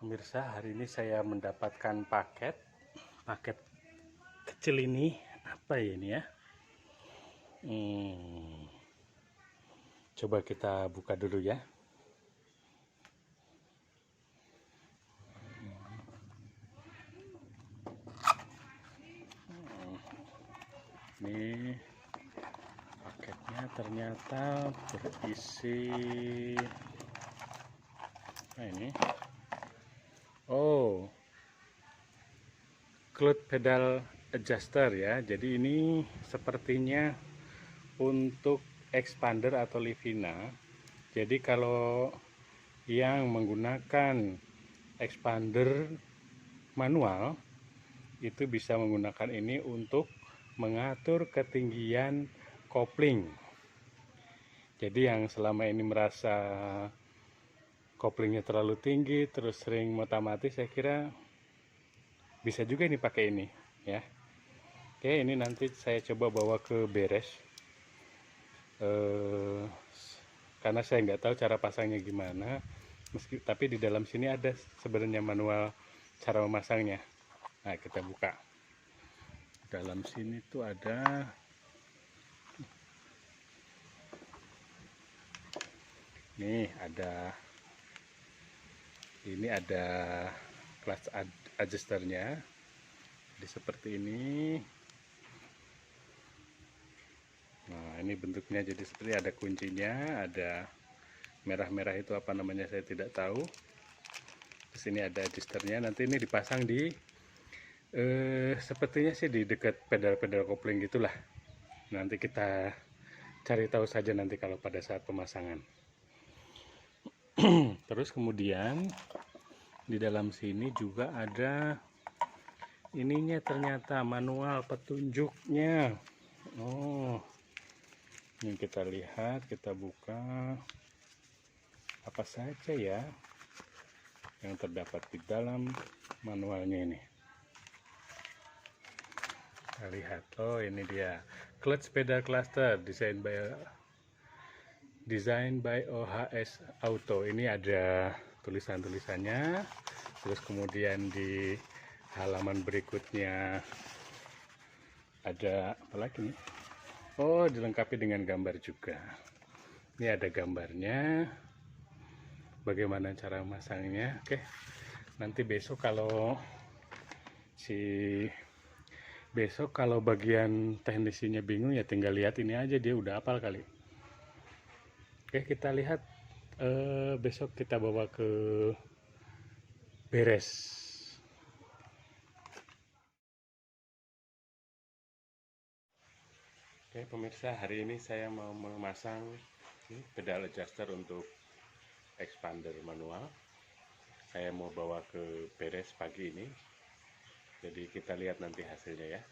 Pemirsa, hari ini saya mendapatkan paket kecil ini. Apa ya ini ya? Coba kita buka dulu ya. Ini paketnya ternyata berisi ini. Oh, clutch pedal adjuster ya. Jadi ini sepertinya untuk expander atau Livina. Jadi kalau yang menggunakan expander manual itu bisa menggunakan ini untuk mengatur ketinggian kopling. Jadi yang selama ini merasa koplingnya terlalu tinggi terus sering mati, saya kira bisa juga ini pakai ini ya. Oke, ini nanti saya coba bawa ke beres karena saya nggak tahu cara pasangnya gimana, tapi di dalam sini ada sebenarnya manual cara memasangnya. Nah, kita buka. Dalam sini tuh ada nih, ada clutch adjusternya. Jadi seperti ini. Nah, ini bentuknya jadi seperti ada kuncinya, ada merah-merah itu apa namanya saya tidak tahu. Terus ini ada adjusternya. Nanti ini dipasang di sepertinya sih di dekat pedal-pedal kopling gitulah. Nanti kita cari tahu saja nanti kalau pada saat pemasangan. Terus kemudian di dalam sini juga ada ininya, ternyata manual petunjuknya. Oh, ini kita lihat, kita buka apa saja ya yang terdapat di dalam manualnya ini. Kita lihat, oh ini dia clutch pedal cluster design by OHS Auto. Ini ada tulisan-tulisannya. Terus kemudian di halaman berikutnya ada apa lagi nih? Oh, dilengkapi dengan gambar juga. Ini ada gambarnya, bagaimana cara memasangnya. Oke, nanti besok kalau bagian teknisinya bingung ya tinggal lihat ini aja, dia udah hafal kali. Oke, kita lihat besok kita bawa ke beres. Oke pemirsa, hari ini saya mau memasang pedal adjuster untuk expander manual. Saya mau bawa ke beres pagi ini. Jadi kita lihat nanti hasilnya ya.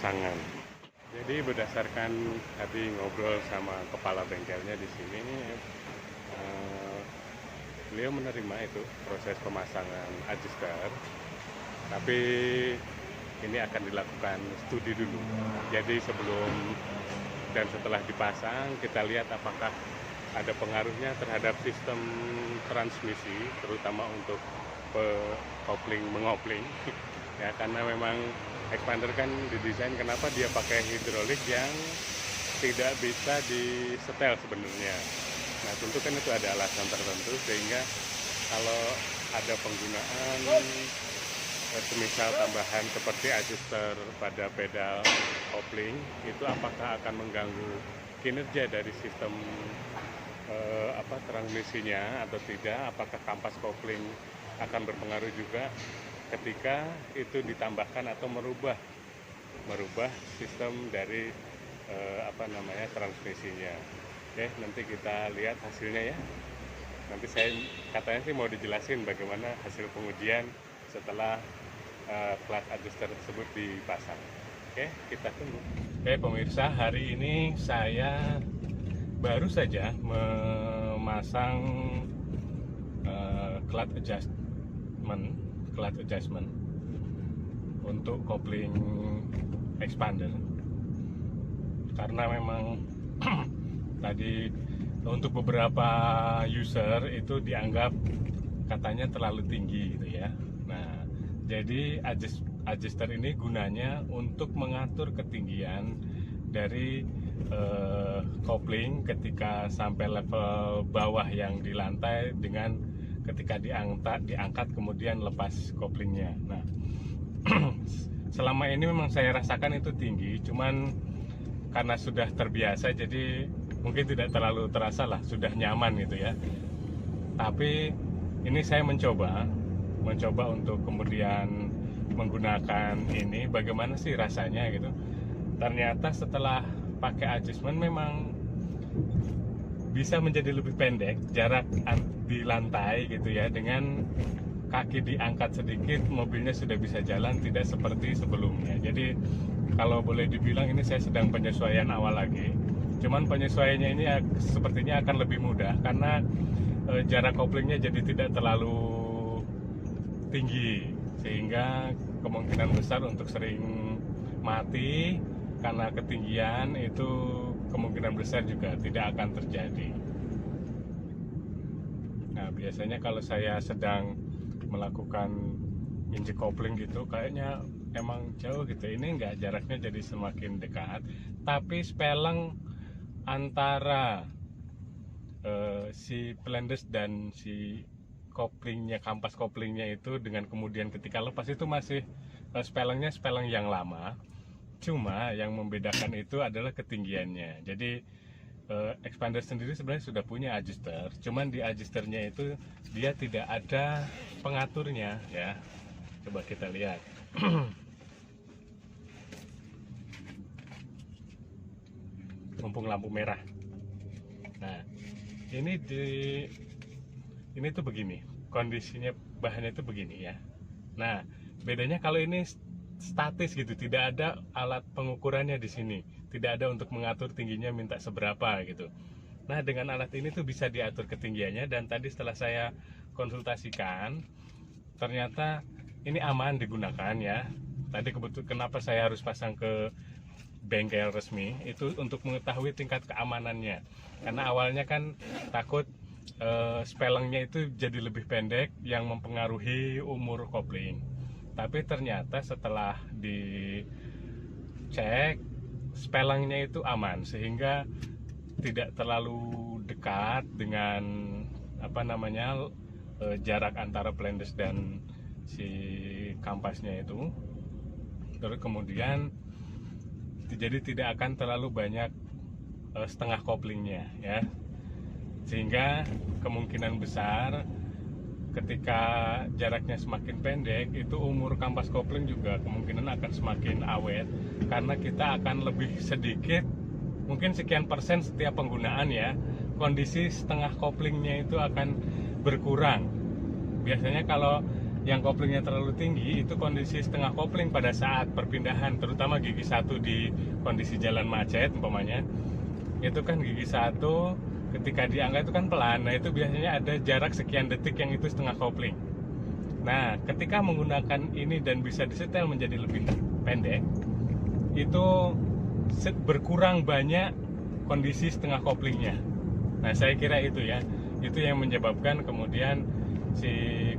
pemasangan. Jadi berdasarkan tadi ngobrol sama kepala bengkelnya di sini, beliau menerima itu proses pemasangan adjuster, tapi ini akan dilakukan studi dulu. Jadi sebelum dan setelah dipasang, kita lihat apakah ada pengaruhnya terhadap sistem transmisi, terutama untuk kopling mengopling. Ya, karena memang expander kan didesain kenapa dia pakai hidrolik yang tidak bisa disetel sebenarnya. Nah, tentu kan itu ada alasan tertentu, sehingga kalau ada penggunaan semisal tambahan seperti adjuster pada pedal kopling, itu apakah akan mengganggu kinerja dari sistem transmisinya atau tidak, apakah kampas kopling akan berpengaruh juga ketika itu ditambahkan atau merubah sistem dari transmisinya. Oke, nanti kita lihat hasilnya ya. Nanti saya katanya sih mau dijelasin bagaimana hasil pengujian setelah clutch adjuster tersebut dipasang. Oke, kita tunggu. Oke pemirsa, hari ini saya baru saja memasang clutch adjustment untuk kopling expander, karena memang tadi untuk beberapa user itu dianggap katanya terlalu tinggi gitu ya. Nah, jadi adjuster ini gunanya untuk mengatur ketinggian dari kopling ketika sampai level bawah yang di lantai dengan ketika diangkat kemudian lepas koplingnya. Nah, selama ini memang saya rasakan itu tinggi, cuman karena sudah terbiasa jadi mungkin tidak terlalu terasa lah, sudah nyaman gitu ya. Tapi ini saya mencoba untuk kemudian menggunakan ini, bagaimana sih rasanya gitu. Ternyata setelah pakai adjustment memang bisa menjadi lebih pendek jarak di lantai gitu ya, dengan kaki diangkat sedikit mobilnya sudah bisa jalan, tidak seperti sebelumnya. Jadi kalau boleh dibilang ini saya sedang penyesuaian awal lagi, cuman penyesuaiannya ini sepertinya akan lebih mudah karena jarak koplingnya jadi tidak terlalu tinggi, sehingga kemungkinan besar untuk sering mati karena ketinggian itu kemungkinan besar juga tidak akan terjadi. Nah, biasanya kalau saya sedang melakukan injek kopling gitu kayaknya emang jauh gitu, ini enggak, jaraknya jadi semakin dekat, tapi speleng antara si pelendes dan si koplingnya, kampas koplingnya itu dengan kemudian ketika lepas itu masih spelengnya speleng yang lama, cuma yang membedakan itu adalah ketinggiannya. Jadi expander sendiri sebenarnya sudah punya adjuster, cuman di adjusternya itu dia tidak ada pengaturnya ya. Coba kita lihat. Mumpung lampu merah. Nah, ini tuh begini kondisinya, bahannya itu begini ya. Nah, bedanya kalau ini statis gitu, tidak ada alat pengukurannya di sini, tidak ada untuk mengatur tingginya minta seberapa gitu. Nah, dengan alat ini tuh bisa diatur ketinggiannya, dan tadi setelah saya konsultasikan ternyata ini aman digunakan ya. Tadi kebetulan kenapa saya harus pasang ke bengkel resmi itu untuk mengetahui tingkat keamanannya, karena awalnya kan takut spelengnya itu jadi lebih pendek yang mempengaruhi umur kopling. Tapi ternyata setelah dicek spelengnya itu aman, sehingga tidak terlalu dekat dengan jarak antara pelendes dan si kampasnya itu. Terus kemudian jadi tidak akan terlalu banyak setengah koplingnya ya, sehingga kemungkinan besar ketika jaraknya semakin pendek itu umur kampas kopling juga kemungkinan akan semakin awet, karena kita akan lebih sedikit, mungkin sekian persen setiap penggunaan ya, kondisi setengah koplingnya itu akan berkurang. Biasanya kalau yang koplingnya terlalu tinggi itu kondisi setengah kopling pada saat perpindahan, terutama gigi 1 di kondisi jalan macet umpamanya. Itu kan gigi 1 ketika diangkat itu kan pelan. Nah, itu biasanya ada jarak sekian detik yang itu setengah kopling. Nah, ketika menggunakan ini dan bisa disetel menjadi lebih pendek, itu berkurang banyak kondisi setengah koplingnya. Nah, saya kira itu ya, itu yang menyebabkan kemudian si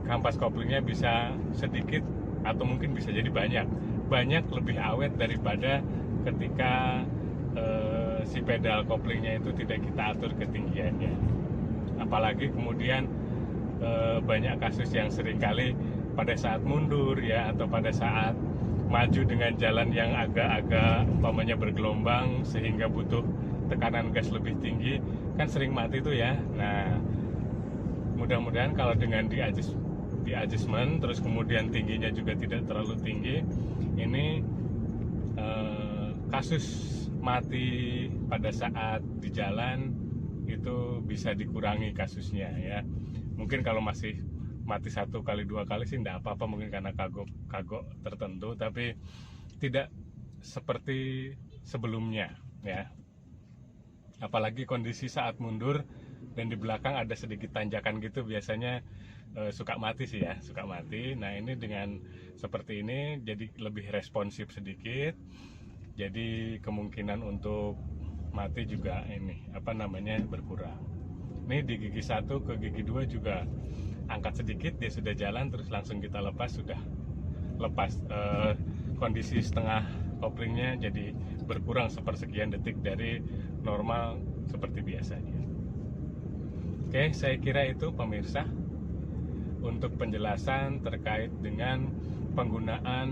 kampas koplingnya bisa sedikit atau mungkin bisa jadi banyak lebih awet daripada ketika si pedal koplingnya itu tidak kita atur ketinggiannya. Apalagi kemudian banyak kasus yang seringkali pada saat mundur ya, atau pada saat maju dengan jalan yang agak-agak umpamanya bergelombang sehingga butuh tekanan gas lebih tinggi, kan sering mati tuh ya. Nah, mudah-mudahan kalau dengan di adjustment terus kemudian tingginya juga tidak terlalu tinggi, ini kasus mati pada saat di jalan itu bisa dikurangi kasusnya ya. Mungkin kalau masih mati 1 kali 2 kali sih tidak apa-apa, mungkin karena kagok tertentu, tapi tidak seperti sebelumnya ya. Apalagi kondisi saat mundur dan di belakang ada sedikit tanjakan gitu, biasanya suka mati sih ya, suka mati. Nah, ini dengan seperti ini jadi lebih responsif sedikit, jadi kemungkinan untuk mati juga ini berkurang. Ini di gigi 1 ke gigi 2 juga angkat sedikit, dia sudah jalan, terus langsung kita lepas, sudah lepas kondisi setengah koplingnya jadi berkurang sepersekian detik dari normal seperti biasanya. Oke, saya kira itu pemirsa untuk penjelasan terkait dengan penggunaan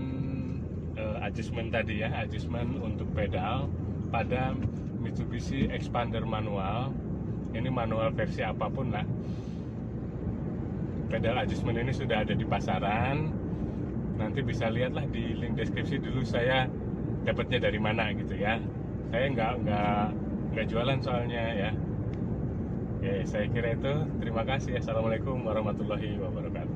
adjustment tadi ya, adjustment untuk pedal pada Mitsubishi Expander manual. Ini manual versi apapun lah, pedal adjustment ini sudah ada di pasaran. Nanti bisa lihatlah di link deskripsi dulu saya dapatnya dari mana gitu ya. Saya nggak jualan soalnya ya. Oke, saya kira itu. Terima kasih. Assalamualaikum warahmatullahi wabarakatuh.